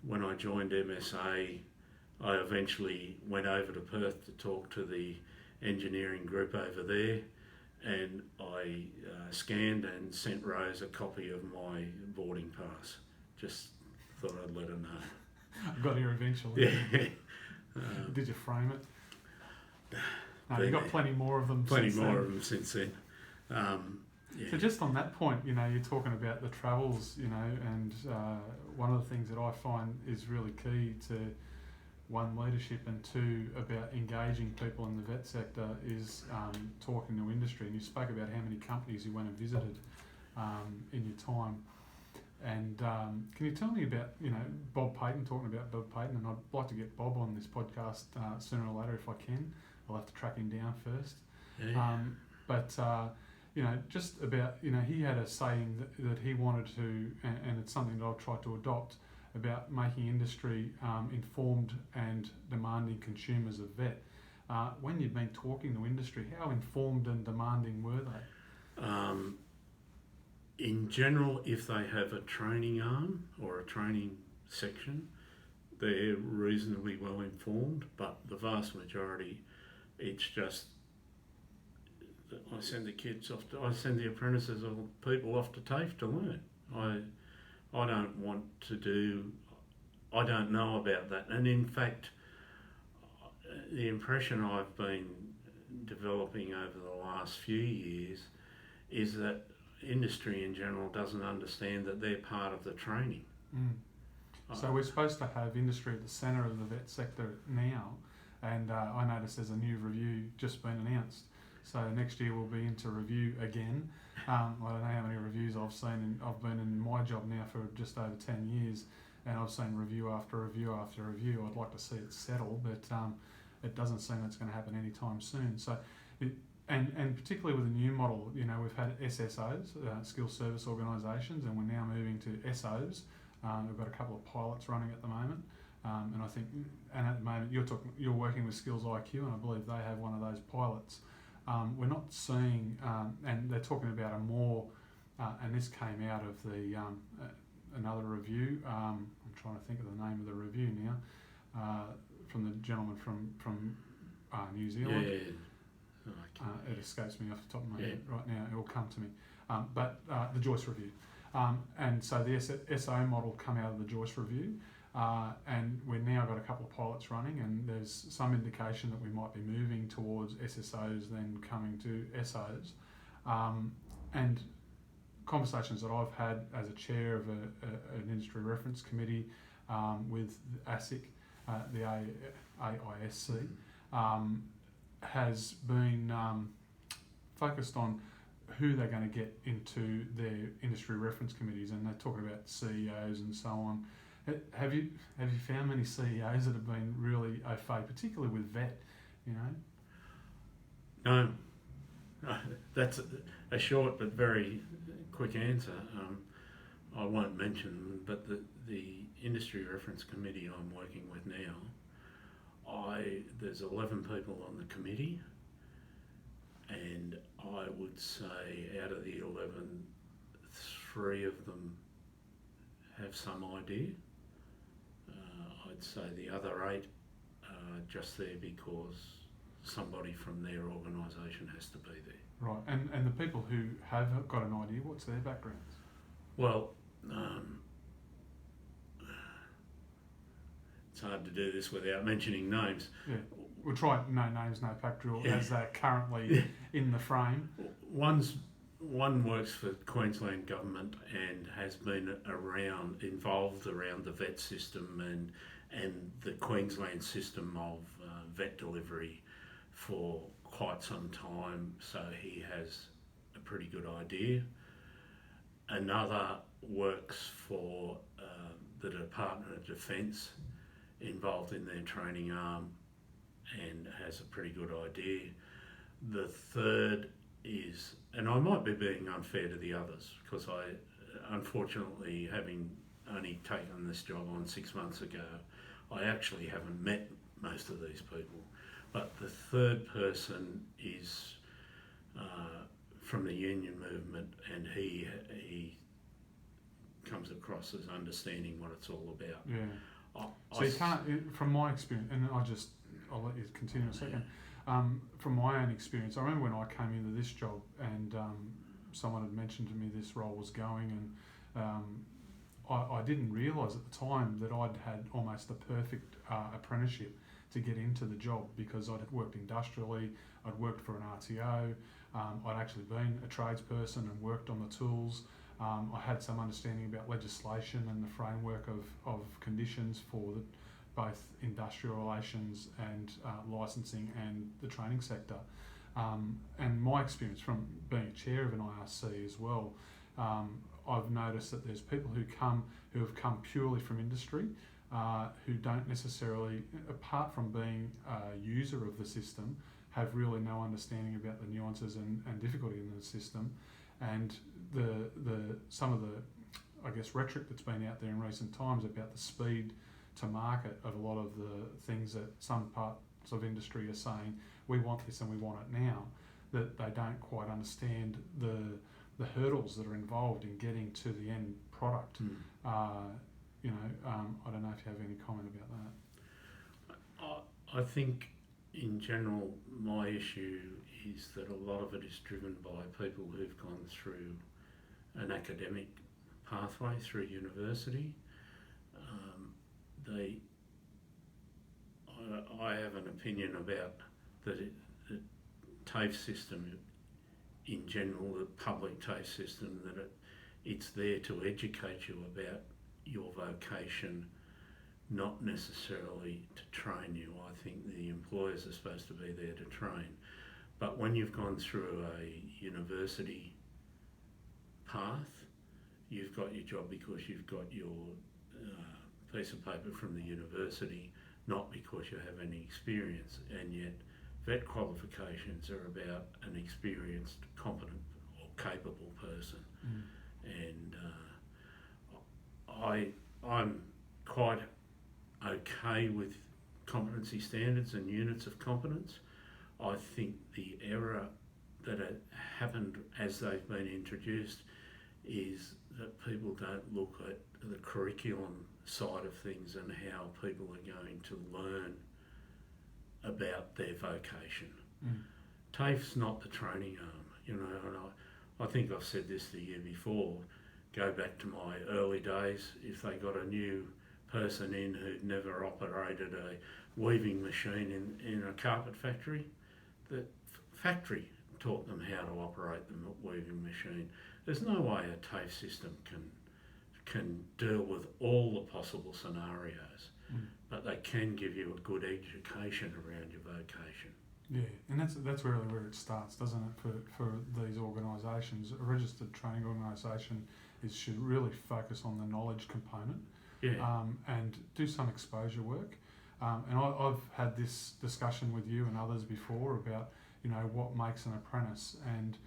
[SPEAKER 2] when I joined MSA, I eventually went over to Perth to talk to the engineering group over there, and I scanned and sent Rose a copy of my boarding pass. Just thought I'd let her know.
[SPEAKER 1] I got here eventually.
[SPEAKER 2] Yeah.
[SPEAKER 1] Did you frame it? No, you got plenty more of them.
[SPEAKER 2] Plenty more of them since then. Yeah.
[SPEAKER 1] So just on that point, you're talking about the travels, and one of the things that I find is really key to one, leadership, and two, about engaging people in the vet sector is talking to industry. And you spoke about how many companies you went and visited in your time. And can you tell me about, Bob Payton, talking about Bob Payton, and I'd like to get Bob on this podcast sooner or later if I can. I'll have to track him down first.
[SPEAKER 2] Yeah.
[SPEAKER 1] Just about, he had a saying that he wanted to, and it's something that I've tried to adopt, about making industry informed and demanding consumers of vet. When you've been talking to industry, how informed and demanding were they?
[SPEAKER 2] In general, if they have a training arm or a training section, they're reasonably well informed, but the vast majority, it's just, I send the apprentices or people off to TAFE to learn. I don't want to do, I don't know about that. And in fact, the impression I've been developing over the last few years is that industry in general doesn't understand that they're part of the training.
[SPEAKER 1] So we're supposed to have industry at the centre of the vet sector now, and I noticed there's a new review just been announced. So next year we'll be into review again. I don't know how many reviews I've seen. I've been in my job now for just over 10 years, and I've seen review after review after review. I'd like to see it settle, but it doesn't seem it's going to happen anytime soon. So, and particularly with the new model, you know, we've had SSOs, skill service organisations, and we're now moving to SOs. We've got a couple of pilots running at the moment, and I think, and at the moment you're working with Skills IQ, and I believe they have one of those pilots. We're not seeing, and they're talking about a more, and this came out of the another review. I'm trying to think of the name of the review now, from the gentleman from New Zealand. It escapes me off the top of my head right now. It will come to me. But the Joyce review. And so the SO model come out of the Joyce review, and we've now got a couple of pilots running, and there's some indication that we might be moving towards SSOs then coming to SOs. And conversations that I've had as a chair of an industry reference committee with ASIC, the AISC, has been focused on who they're going to get into their industry reference committees, and they're talking about CEOs and so on. Have you found many CEOs that have been really au fait, particularly with vet? You
[SPEAKER 2] know. No, that's a short but very quick answer. I won't mention them, but the industry reference committee I'm working with now, there's 11 people on the committee. And I would say out of the 11, 3 of them have some idea. I'd say the other 8 are just there because somebody from their organisation has to be there.
[SPEAKER 1] Right, and the people who have got an idea, what's their backgrounds?
[SPEAKER 2] Well, it's hard to do this without mentioning names.
[SPEAKER 1] Yeah. We'll try no names, no pack drill as they're currently in the frame.
[SPEAKER 2] One works for Queensland Government and has been involved around the vet system and the Queensland system of vet delivery for quite some time, so he has a pretty good idea. Another works for the Department of Defence, involved in their training arm, and has a pretty good idea. The third is, and I might be being unfair to the others, because I, unfortunately, having only taken this job on 6 months ago, I actually haven't met most of these people. But the third person is from the union movement, and he comes across as understanding what it's all about.
[SPEAKER 1] Yeah. So you can't, from my experience, and I'll let you continue in a second. From my own experience, I remember when I came into this job and someone had mentioned to me this role was going, and I didn't realise at the time that I'd had almost a perfect apprenticeship to get into the job, because I'd worked industrially, I'd worked for an RTO, I'd actually been a tradesperson and worked on the tools. I had some understanding about legislation and the framework of conditions for both industrial relations and licensing and the training sector. And my experience from being a chair of an IRC as well, I've noticed that there's people who have come purely from industry, who don't necessarily, apart from being a user of the system, have really no understanding about the nuances and difficulty in the system, and some of the, I guess, rhetoric that's been out there in recent times about the speed to market of a lot of the things that some parts of industry are saying, we want this and we want it now, that they don't quite understand the hurdles that are involved in getting to the end product. I don't know if you have any comment about
[SPEAKER 2] that. I think in general my issue is that a lot of it is driven by people who've gone through an academic pathway through university. I have an opinion about the TAFE system in general, the public TAFE system, that it's there to educate you about your vocation, not necessarily to train you. I think the employers are supposed to be there to train. But when you've gone through a university path, you've got your job because you've got your piece of paper from the university, not because you have any experience. And yet vet qualifications are about an experienced, competent or capable person. And I'm quite okay with competency standards and units of competence. I think the error that happened as they've been introduced is that people don't look at the curriculum side of things and how people are going to learn about their vocation. TAFE's not the training arm, you know, and I think I've said this the year before. Go back to my early days, if they got a new person in who'd never operated a weaving machine in a carpet factory, the factory taught them how to operate the weaving machine. There's no way a TAFE system can deal with all the possible scenarios, but they can give you a good education around your vocation.
[SPEAKER 1] Yeah, and that's really where it starts, doesn't it, for these organisations. A registered training organisation should really focus on the knowledge component, and do some exposure work. And I've had this discussion with you and others before about, you know, what makes an apprentice, and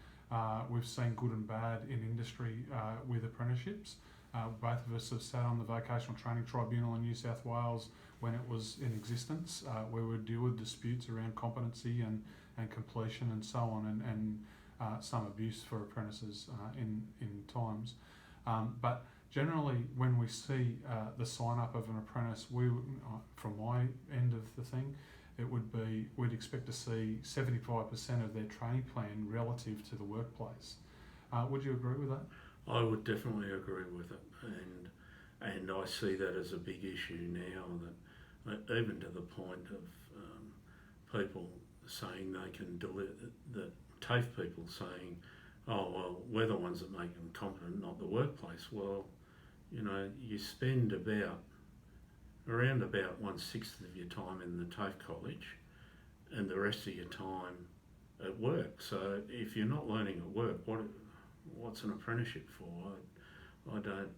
[SPEAKER 1] we've seen good and bad in industry with apprenticeships. Both of us have sat on the Vocational Training Tribunal in New South Wales when it was in existence, where we would deal with disputes around competency and completion and so on, and some abuse for apprentices in times. But generally, when we see the sign-up of an apprentice, from my end of the thing, it would be, we'd expect to see 75% of their training plan relative to the workplace. Would you agree with that?
[SPEAKER 2] I would definitely agree with it, and I see that as a big issue now, that even to the point of people saying they can deliver, the TAFE people saying, oh, well, we're the ones that make them competent, not the workplace. Well, you know, you spend around about 1/6 of your time in the TAFE college and the rest of your time at work. So if you're not learning at work, what's an apprenticeship for? I don't.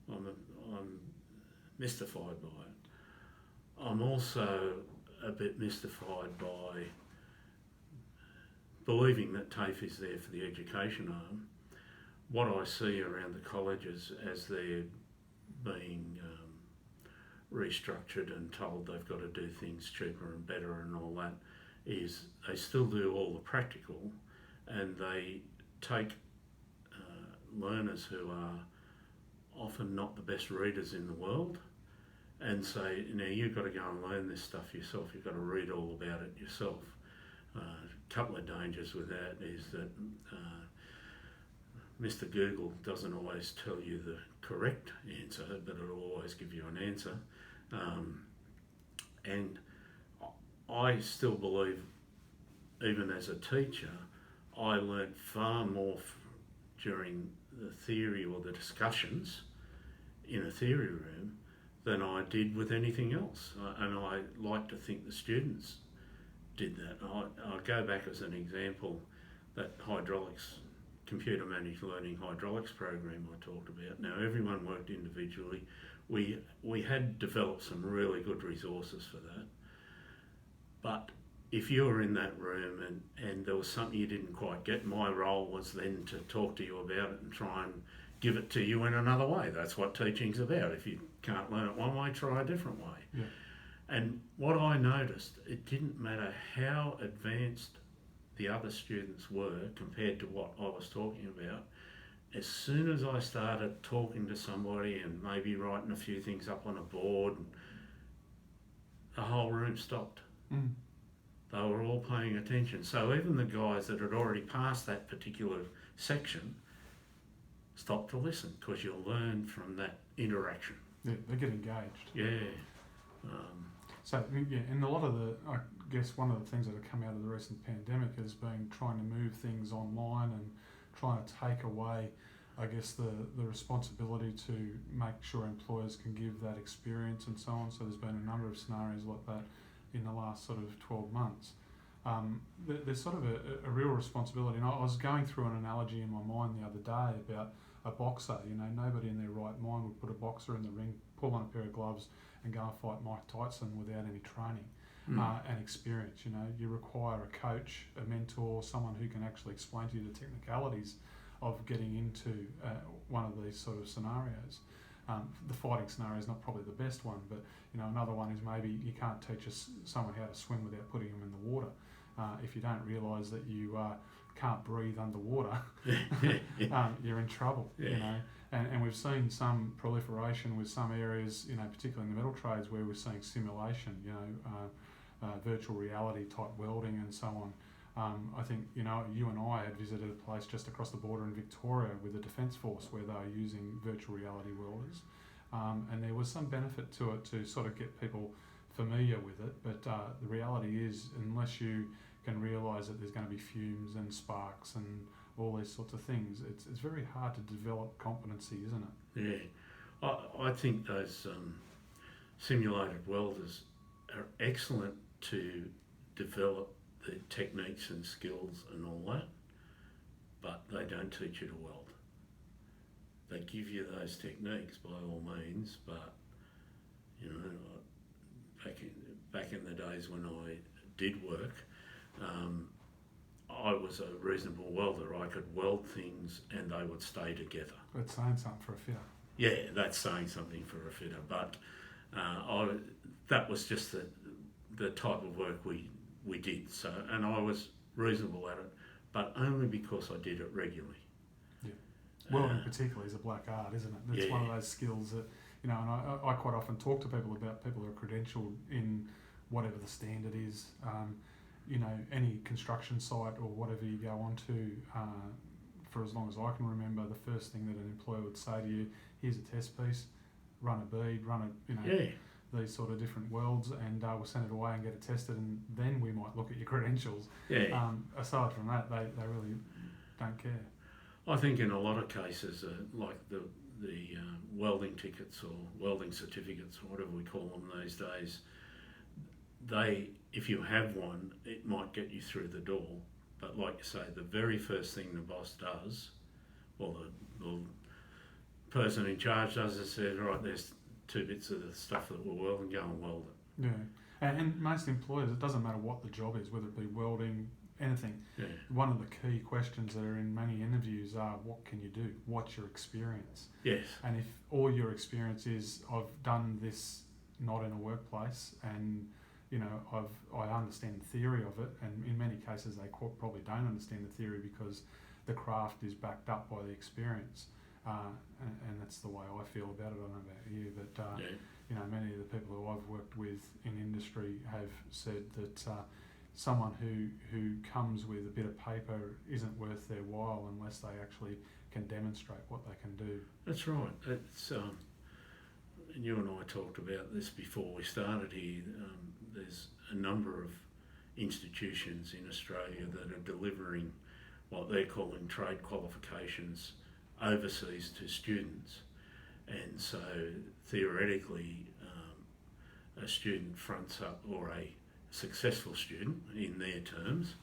[SPEAKER 2] I'm mystified by it. I'm also a bit mystified by believing that TAFE is there for the education arm. What I see around the colleges as they're being restructured and told they've got to do things cheaper and better and all that, is they still do all the practical, and they take learners who are often not the best readers in the world and say, now you've got to go and learn this stuff yourself, you've got to read all about it yourself. A couple of dangers with that is that Mr. Google doesn't always tell you the correct answer, but it'll always give you an answer. And I still believe, even as a teacher, I learnt far more during the theory or the discussions in a theory room than I did with anything else. And I like to think the students did that. I'll go back as an example, that hydraulics, computer managed learning hydraulics program I talked about. Now everyone worked individually. We had developed some really good resources for that. But if you were in that room and there was something you didn't quite get, my role was then to talk to you about it and try and give it to you in another way. That's what teaching's about. If you can't learn it one way, try a different way.
[SPEAKER 1] Yeah.
[SPEAKER 2] And what I noticed, it didn't matter how advanced the other students were compared to what I was talking about. As soon as I started talking to somebody and maybe writing a few things up on a board, the whole room stopped. They were all paying attention. So even the guys that had already passed that particular section stopped to listen, because you'll learn from that interaction.
[SPEAKER 1] Yeah, they get engaged.
[SPEAKER 2] Yeah.
[SPEAKER 1] So yeah, and a lot of I guess one of the things that have come out of the recent pandemic has been trying to move things online and trying to take away, I guess, the responsibility to make sure employers can give that experience and so on. So there's been a number of scenarios like that in the last sort of 12 months. There's sort of a real responsibility. And I was going through an analogy in my mind the other day about a boxer. You know, nobody in their right mind would put a boxer in the ring, pull on a pair of gloves and go and fight Mike Tyson without any training and experience. You know, you require a coach, a mentor, someone who can actually explain to you the technicalities of getting into one of these sort of scenarios. The fighting scenario is not probably the best one, but you know, another one is maybe you can't teach someone how to swim without putting them in the water. If you don't realise that you can't breathe underwater, you're in trouble.
[SPEAKER 2] Yeah.
[SPEAKER 1] You know, and we've seen some proliferation with some areas, you know, particularly in the metal trades, where we're seeing simulation. You know, virtual reality type welding and so on. I think, you know, you and I had visited a place just across the border in Victoria with the Defence Force where they were using virtual reality welders, and there was some benefit to it to sort of get people familiar with it, but the reality is, unless you can realise that there's going to be fumes and sparks and all these sorts of things, it's very hard to develop competency, isn't
[SPEAKER 2] it? Yeah, I think those simulated welders are excellent to develop the techniques and skills and all that, but they don't teach you to weld. They give you those techniques by all means, but you know, back in the days when I did work, I was a reasonable welder. I could weld things and they would stay together.
[SPEAKER 1] That's saying something for a fitter.
[SPEAKER 2] Yeah, that's saying something for a fitter, but that was just the type of work we did. So, and I was reasonable at it, but only because I did it regularly.
[SPEAKER 1] Yeah, welding particularly is a black art, isn't it? It's one of those skills that, you know, and I quite often talk to people about people who are credentialed in whatever the standard is. You know, any construction site or whatever you go onto, for as long as I can remember, the first thing that an employer would say to you, here's a test piece, run a bead, these sort of different welds, and we'll send it away and get it tested, and then we might look at your credentials. Aside from that, they really don't care.
[SPEAKER 2] I think in a lot of cases, like the welding tickets or welding certificates or whatever we call them these days, if you have one, it might get you through the door. But like you say, the very first thing the boss does, or the person in charge does, is says, right, there's 2 bits of the stuff that we'll weld and go and weld it.
[SPEAKER 1] Yeah, and most employers, it doesn't matter what the job is, whether it be welding, anything.
[SPEAKER 2] Yeah.
[SPEAKER 1] One of the key questions that are in many interviews are, what can you do? What's your experience?
[SPEAKER 2] Yes.
[SPEAKER 1] And if all your experience is, I've done this not in a workplace, and you know, I understand the theory of it, and in many cases they probably don't understand the theory because the craft is backed up by the experience, and that's the way I feel about it. I don't know about you, but you know, many of the people who I've worked with in industry have said that someone who comes with a bit of paper isn't worth their while unless they actually can demonstrate what they can do.
[SPEAKER 2] That's right. It's you and I talked about this before we started here. There's a number of institutions in Australia that are delivering what they're calling trade qualifications overseas to students, and so theoretically a student fronts up, or a successful student in their terms,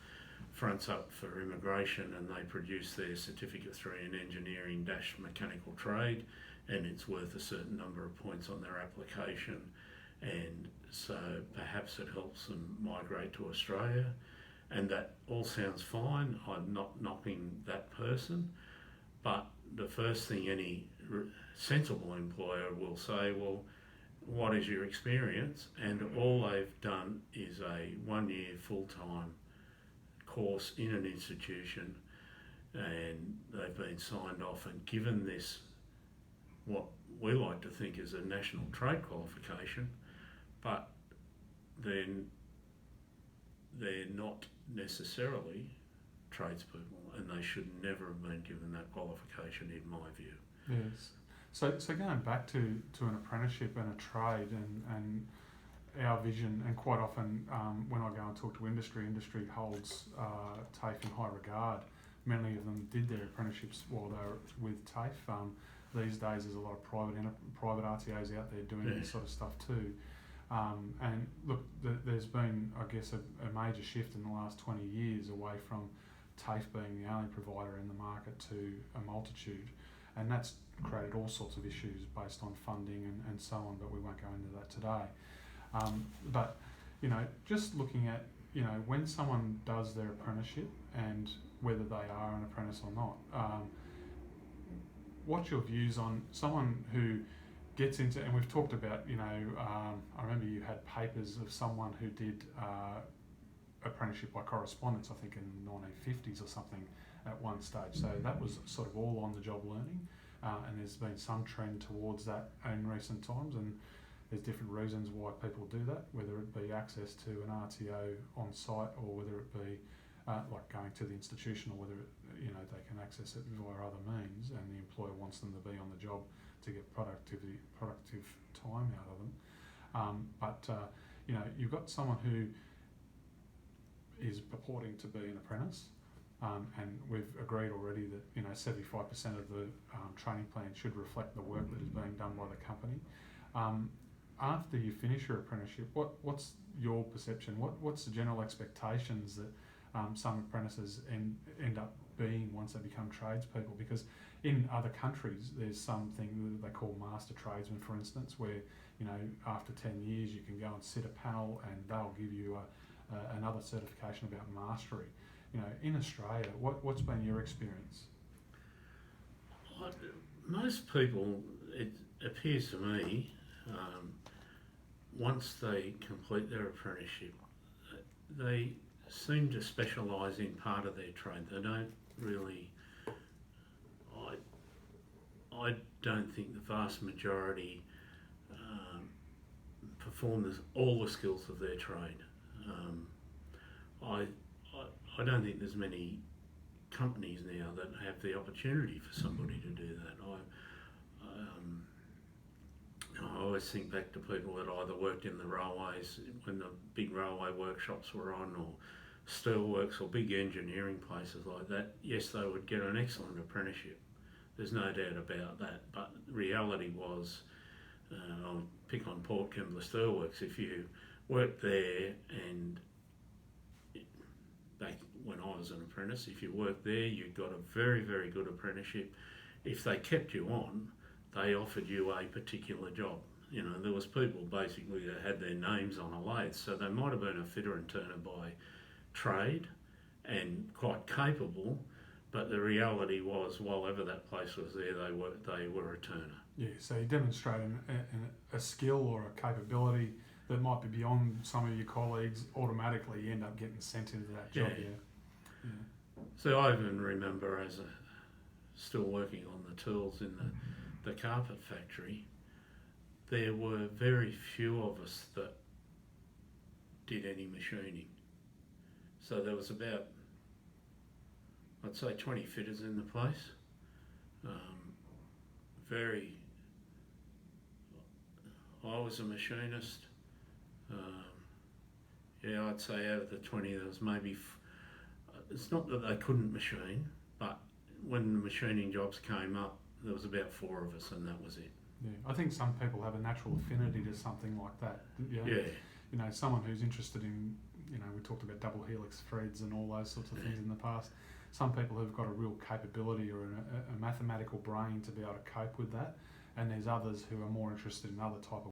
[SPEAKER 2] fronts up for immigration, and they produce their Certificate 3 in Engineering - Mechanical Trade, and it's worth a certain number of points on their application, and so perhaps it helps them migrate to Australia, and that all sounds fine. I'm not knocking that person, but the first thing any sensible employer will say, well, what is your experience? And all they've done is a 1-year full-time course in an institution, and they've been signed off and given this, what we like to think is a national trade qualification, but then they're not necessarily tradespeople, and they should never have been given that qualification, in my view.
[SPEAKER 1] Yes. So going back to an apprenticeship and a trade, and our vision, and quite often when I go and talk to industry holds TAFE in high regard. Many of them did their apprenticeships while they were with TAFE. These days there's a lot of private RTOs out there doing this sort of stuff too. And look, there's been, I guess, a major shift in the last 20 years away from TAFE being the only provider in the market to a multitude, and that's created all sorts of issues based on funding and so on, but we won't go into that today. But, you know, just looking at, you know, when someone does their apprenticeship and whether they are an apprentice or not, what's your views on someone who gets into, and we've talked about, you know, I remember you had papers of someone who did apprenticeship by correspondence, I think in the 1950s or something at one stage. So that was sort of all on the job learning, and there's been some trend towards that in recent times, and there's different reasons why people do that, whether it be access to an RTO on site or whether it be like going to the institution, or whether it, you know, they can access it via other means and the employer wants them to be on the job to get productive time out of them. But you know, you've got someone who is purporting to be an apprentice, and we've agreed already that, you know, 75% of the training plan should reflect the work that is being done by the company. After you finish your apprenticeship, what's your perception? What's the general expectations that some apprentices end up being once they become tradespeople? Because in other countries, there's something that they call master tradesmen, for instance, where, you know, after 10 years you can go and sit a panel and they'll give you another certification about mastery. You know, in Australia, what's been your experience?
[SPEAKER 2] Most people, it appears to me, once they complete their apprenticeship, they seem to specialise in part of their trade. They don't really, I don't think the vast majority perform all the skills of their trade. I don't think there's many companies now that have the opportunity for somebody to do that. I always think back to people that either worked in the railways when the big railway workshops were on, or steelworks or big engineering places like that. Yes, they would get an excellent apprenticeship. There's no doubt about that. But the reality was, I'll pick on Port Kembla Steelworks. If you worked there, and back when I was an apprentice, if you worked there, you got a very, very good apprenticeship. If they kept you on, they offered you a particular job. You know, there was people basically that had their names on a lathe, so they might have been a fitter and turner by trade and quite capable, but the reality was, while ever that place was there, they were a turner.
[SPEAKER 1] Yeah, so you demonstrate a skill or a capability that might be beyond some of your colleagues, automatically you end up getting sent into that job. Yeah.
[SPEAKER 2] So I even remember, still working on the tools in the carpet factory, there were very few of us that did any machining. So there was about, I'd say, 20 fitters in the place. I was a machinist. I'd say out of the 20 there was maybe, it's not that they couldn't machine, but when the machining jobs came up, there was about 4 of us and that was it.
[SPEAKER 1] Yeah, I think some people have a natural affinity to something like that. Yeah. You know, someone who's interested in, you know, we talked about double helix threads and all those sorts of things in the past. Some people have got a real capability or a mathematical brain to be able to cope with that, and there's others who are more interested in other type of